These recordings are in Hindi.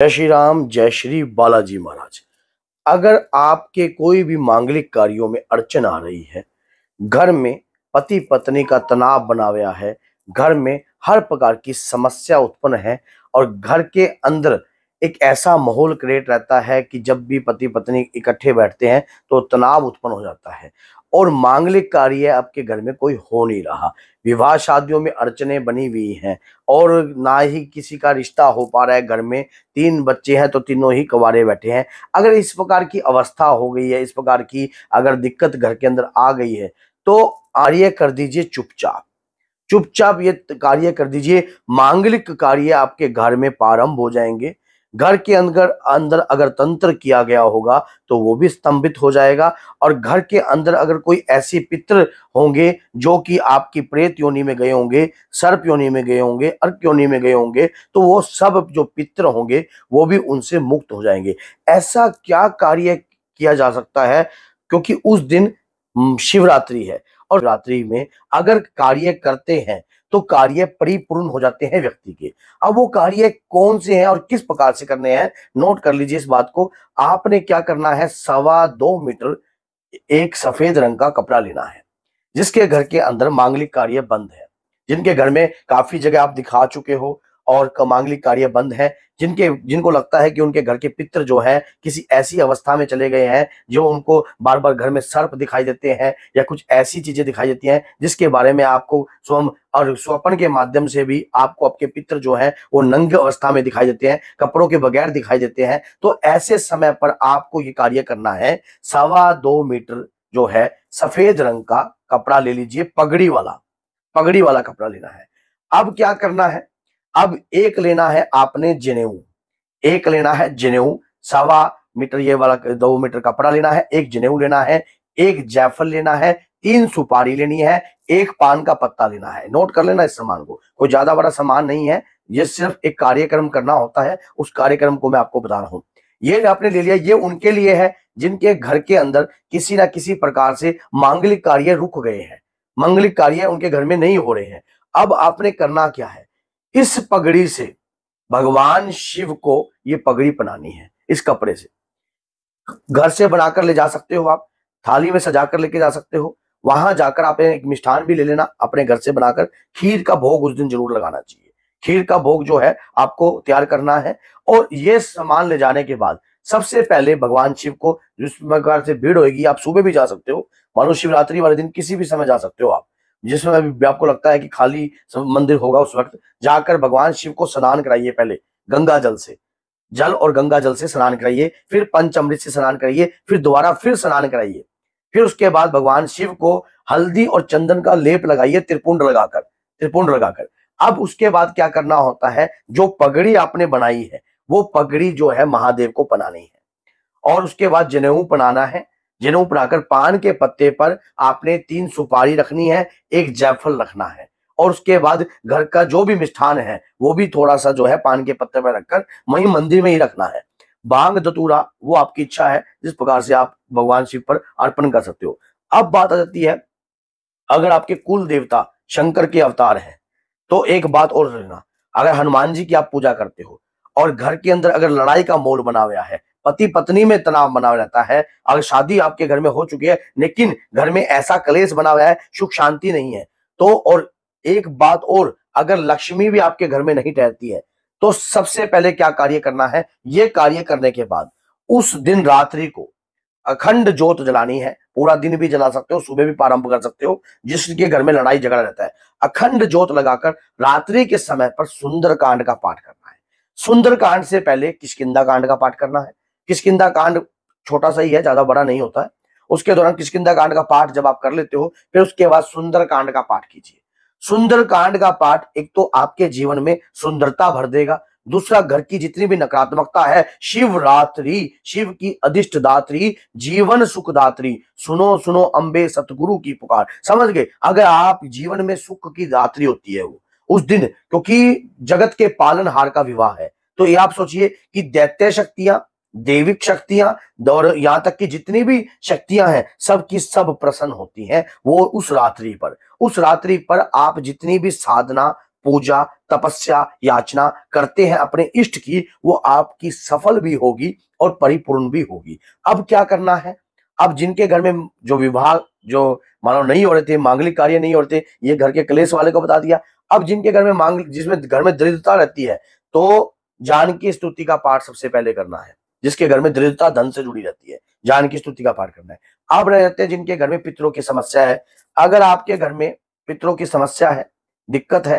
जय श्री राम, जय श्री बालाजी महाराज। अगर आपके कोई भी मांगलिक कार्यों में अड़चन आ रही है, घर में पति पत्नी का तनाव बना हुआ है, घर में हर प्रकार की समस्या उत्पन्न है और घर के अंदर एक ऐसा माहौल क्रिएट रहता है कि जब भी पति पत्नी इकट्ठे बैठते हैं तो तनाव उत्पन्न हो जाता है और मांगलिक कार्य आपके घर में कोई हो नहीं रहा, विवाह शादियों में अड़चने बनी हुई हैं और ना ही किसी का रिश्ता हो पा रहा है। घर में 3 बच्चे हैं तो तीनों ही कुंवारे बैठे हैं। अगर इस प्रकार की अवस्था हो गई है, इस प्रकार की अगर दिक्कत घर के अंदर आ गई है तो कार्य कर दीजिए चुपचाप। चुपचाप ये कार्य कर दीजिए, मांगलिक कार्य आपके घर में प्रारंभ हो जाएंगे। घर के अंदर अंदर अगर तंत्र किया गया होगा तो वो भी स्तंभित हो जाएगा और घर के अंदर अगर कोई ऐसे पितृ होंगे जो कि आपकी प्रेत योनि में गए होंगे, सर्प योनि में गए होंगे, अर्क योनि में गए होंगे, तो वो सब जो पितृ होंगे वो भी उनसे मुक्त हो जाएंगे। ऐसा क्या कार्य किया जा सकता है, क्योंकि उस दिन शिवरात्रि है और रात्रि में अगर कार्य करते हैं तो कार्य परिपूर्ण हो जाते हैं व्यक्ति के। अब वो कार्य कौन से हैं और किस प्रकार से करने हैं, नोट कर लीजिए इस बात को। आपने क्या करना है, 2.25 मीटर एक सफेद रंग का कपड़ा लेना है। जिसके घर के अंदर मांगलिक कार्य बंद है, जिनके घर में काफी जगह आप दिखा चुके हो और मांगलिक कार्य बंद है, जिनको लगता है कि उनके घर के पितृ जो है किसी ऐसी अवस्था में चले गए हैं जो उनको बार बार घर में सर्प दिखाई देते हैं या कुछ ऐसी चीजें दिखाई देती हैं जिसके बारे में आपको स्वप्न के माध्यम से भी आपको आपके पितृ जो है वो नंगे अवस्था में दिखाई देते हैं, कपड़ों के बगैर दिखाई देते हैं। तो ऐसे समय पर आपको ये कार्य करना है। 2.25 मीटर जो है सफेद रंग का कपड़ा ले लीजिए, पगड़ी वाला कपड़ा लेना है। अब क्या करना है, अब एक लेना है आपने जनेऊ, एक लेना है जनेऊ, 2.25 मीटर ये वाला 2 मीटर कपड़ा लेना है, एक जनेऊ लेना है, एक जायफल लेना है, 3 सुपारी लेनी है, एक पान का पत्ता लेना है। नोट कर लेना इस सामान को, कोई ज्यादा बड़ा सामान नहीं है, ये सिर्फ एक कार्यक्रम करना होता है, उस कार्यक्रम को मैं आपको बता रहा हूं। ये आपने ले लिया, ये उनके लिए है जिनके घर के अंदर किसी ना किसी प्रकार से मांगलिक कार्य रुक गए हैं, मांगलिक कार्य उनके घर में नहीं हो रहे हैं। अब आपने करना क्या है, इस पगड़ी से भगवान शिव को ये पगड़ी पहनानी है। इस कपड़े से घर से बनाकर ले जा सकते हो, आप थाली में सजाकर लेके जा सकते हो। वहां जाकर आप एक मिष्ठान भी ले लेना अपने घर से बनाकर। खीर का भोग उस दिन जरूर लगाना चाहिए, खीर का भोग जो है आपको तैयार करना है। और ये सामान ले जाने के बाद सबसे पहले भगवान शिव को, जिस प्रकार से भीड़ होगी आप सुबह भी जा सकते हो, मानो शिवरात्रि वाले दिन किसी भी समय जा सकते हो आप, जिसमें भी आपको लगता है कि खाली मंदिर होगा उस वक्त जाकर भगवान शिव को स्नान कराइए। पहले गंगा जल से, जल और गंगा जल से स्नान कराइए, फिर पंचामृत से स्नान कराइए, फिर दोबारा फिर स्नान कराइए। फिर उसके बाद भगवान शिव को हल्दी और चंदन का लेप लगाइए, त्रिपुंड लगाकर। अब उसके बाद क्या करना होता है, जो पगड़ी आपने बनाई है वो पगड़ी जो है महादेव को पहनानी है और उसके बाद जनेऊ पहनाना है। जनेऊ पहनाकर पान के पत्ते पर आपने 3 सुपारी रखनी है, एक जायफल रखना है और उसके बाद घर का जो भी मिष्ठान है वो भी थोड़ा सा जो है पान के पत्ते में रखकर वहीं मंदिर में ही रखना है। भांग धतूरा वो आपकी इच्छा है, जिस प्रकार से आप भगवान शिव पर अर्पण कर सकते हो। अब बात आ जाती है, अगर आपके कुल देवता शंकर के अवतार हैं तो एक बात और रहना, अगर हनुमान जी की आप पूजा करते हो और घर के अंदर अगर लड़ाई का मोड़ बना हुआ है, पति पत्नी में तनाव बना रहता है, अगर शादी आपके घर में हो चुकी है लेकिन घर में ऐसा कलेश बना हुआ है, सुख शांति नहीं है, तो और एक बात और, अगर लक्ष्मी भी आपके घर में नहीं ठहरती है तो सबसे पहले क्या कार्य करना है, ये कार्य करने के बाद उस दिन रात्रि को अखंड ज्योत जलानी है। पूरा दिन भी जला सकते हो, सुबह भी प्रारंभ कर सकते हो, जिसके घर में लड़ाई झगड़ा रहता है। अखंड ज्योत लगाकर रात्रि के समय पर सुंदरकांड का पाठ करना है। सुंदरकांड से पहले किष्किंधा कांड का पाठ करना है। किष्किंधा कांड छोटा सा ही है, ज्यादा बड़ा नहीं होता है। उसके दौरान किष्किंधा कांड का पाठ जब आप कर लेते हो फिर उसके बाद सुंदरकांड का पाठ कीजिए। सुंदरकांड का पाठ एक तो आपके जीवन में सुंदरता भर देगा, दूसरा घर की जितनी भी नकारात्मकता है, शिवरात्रि शिव की अधिष्ट दात्री, जीवन सुखदात्री, सुनो सुनो अंबे सतगुरु की पुकार। समझ गए, अगर आप जीवन में सुख की दात्री होती है वो उस दिन, क्योंकि जगत के पालनहार का विवाह है, तो ये आप सोचिए कि दैत्य शक्तियां, दैविक शक्तियां और यहां तक कि जितनी भी शक्तियां हैं सब की सब प्रसन्न होती हैं वो उस रात्रि पर। उस रात्रि पर आप जितनी भी साधना पूजा, तपस्या, याचना करते हैं अपने इष्ट की, वो आपकी सफल भी होगी और परिपूर्ण भी होगी। अब क्या करना है? अब जिनके घर में जो विवाह जो मानो नहीं हो रहे थे, मांगलिक कार्य नहीं हो रहे थे, ये घर के क्लेश वाले को बता दिया। अब जिनके घर में मांगलिक, जिसमें घर में दरिद्रता रहती है, तो जानकी स्तुति का पाठ सबसे पहले करना है। जिसके घर में दरिद्रता धन से जुड़ी रहती है, जानकी स्तुति का पाठ करना है। अब रहते हैं जिनके घर में पितरों की समस्या है, अगर आपके घर में पितरों की समस्या है, दिक्कत है,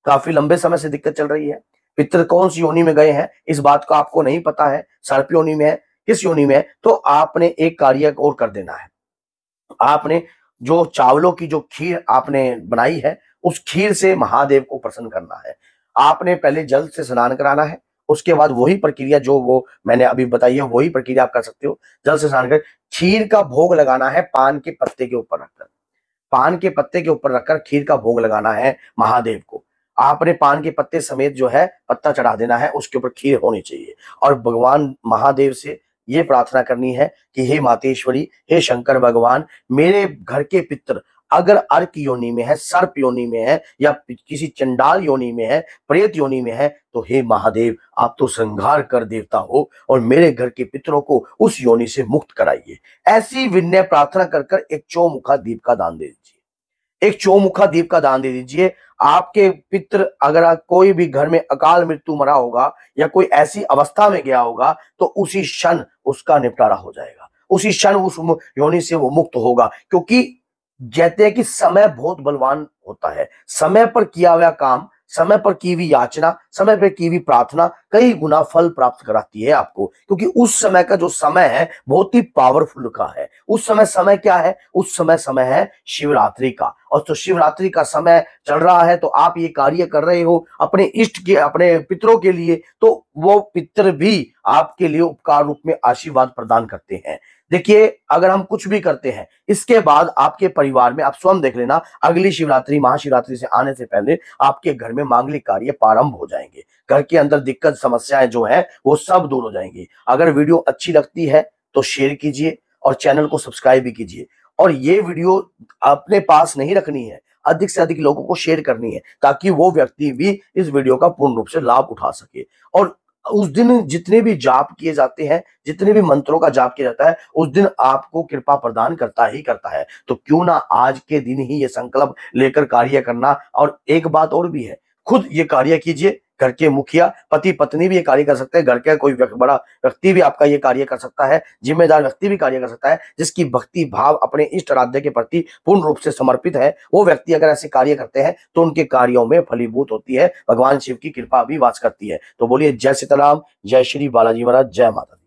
काफी लंबे समय से दिक्कत चल रही है, पितर कौन सी योनि में गए हैं इस बात को आपको नहीं पता है, सर्प योनि में है, किस योनि में है, तो आपने एक कार्य और कर देना है। आपने जो चावलों की जो खीर आपने बनाई है, उस खीर से महादेव को प्रसन्न करना है। आपने पहले जल से स्नान कराना है, उसके बाद वही प्रक्रिया जो वो मैंने अभी बताई है, वही प्रक्रिया आप कर सकते हो। जल से स्नान कर खीर का भोग लगाना है, पान के पत्ते के ऊपर रखकर, पान के पत्ते के ऊपर रखकर खीर का भोग लगाना है महादेव को। आपने पान के पत्ते समेत जो है पत्ता चढ़ा देना है, उसके ऊपर खीर होनी चाहिए और भगवान महादेव से ये प्रार्थना करनी है कि हे मातेश्वरी, हे शंकर भगवान, मेरे घर के पितर अगर अर्क योनि में है, सर्प योनि में है, या किसी चंडाल योनि में है, प्रेत योनि में है, तो हे महादेव, आप तो संहार कर देवता हो और मेरे घर के पितरों को उस योनि से मुक्त कराइए। ऐसी विनय प्रार्थना कर कर एक चौमुखा दीप का दान दे दीजिए, एक चौमुखा दीप का दान दे दीजिए। आपके पितृ अगर कोई भी घर में अकाल मृत्यु मरा होगा या कोई ऐसी अवस्था में गया होगा, तो उसी क्षण उसका निपटारा हो जाएगा, उसी क्षण उस योनि से वो मुक्त होगा। क्योंकि कहते हैं कि समय बहुत बलवान होता है, समय पर किया हुआ काम, समय पर की हुई याचना, समय पर की हुई प्रार्थना कई गुना फल प्राप्त कराती है आपको। क्योंकि उस समय का जो समय है बहुत ही पावरफुल का है। उस समय क्या है? उस समय है शिवरात्रि का। और तो शिवरात्रि का समय चल रहा है, तो आप ये कार्य कर रहे हो अपने इष्ट के, अपने पितरों के लिए, तो वो पितर भी आपके लिए उपकार रूप में आशीर्वाद प्रदान करते हैं। देखिए, अगर हम कुछ भी करते हैं, इसके बाद आपके परिवार में, आप स्वयं देख लेना, अगली शिवरात्रि, महाशिवरात्रि से आने से पहले आपके घर में मांगलिक कार्य प्रारंभ हो जाएंगे। घर के अंदर दिक्कत समस्याएं जो है वो सब दूर हो जाएंगी। अगर वीडियो अच्छी लगती है तो शेयर कीजिए और चैनल को सब्सक्राइब भी कीजिए। और ये वीडियो अपने पास नहीं रखनी है, अधिक से अधिक लोगों को शेयर करनी है, ताकि वो व्यक्ति भी इस वीडियो का पूर्ण रूप से लाभ उठा सके। और उस दिन जितने भी जाप किए जाते हैं, जितने भी मंत्रों का जाप किया जाता है, उस दिन आपको कृपा प्रदान करता ही करता है। तो क्यों ना आज के दिन ही ये संकल्प लेकर कार्य करना। और एक बात और भी है, खुद ये कार्य कीजिए। घर के मुखिया, पति पत्नी भी ये कार्य कर सकते हैं, घर का कोई बड़ा व्यक्ति भी आपका ये कार्य कर सकता है, जिम्मेदार व्यक्ति भी कार्य कर सकता है, जिसकी भक्ति भाव अपने इष्ट आराध्य के प्रति पूर्ण रूप से समर्पित है। वो व्यक्ति अगर ऐसे कार्य करते हैं तो उनके कार्यों में फलीभूत होती है, भगवान शिव की कृपा भी वास करती है। तो बोलिए जय सीताराम, जय श्री बालाजी महाराज, जय माता दी।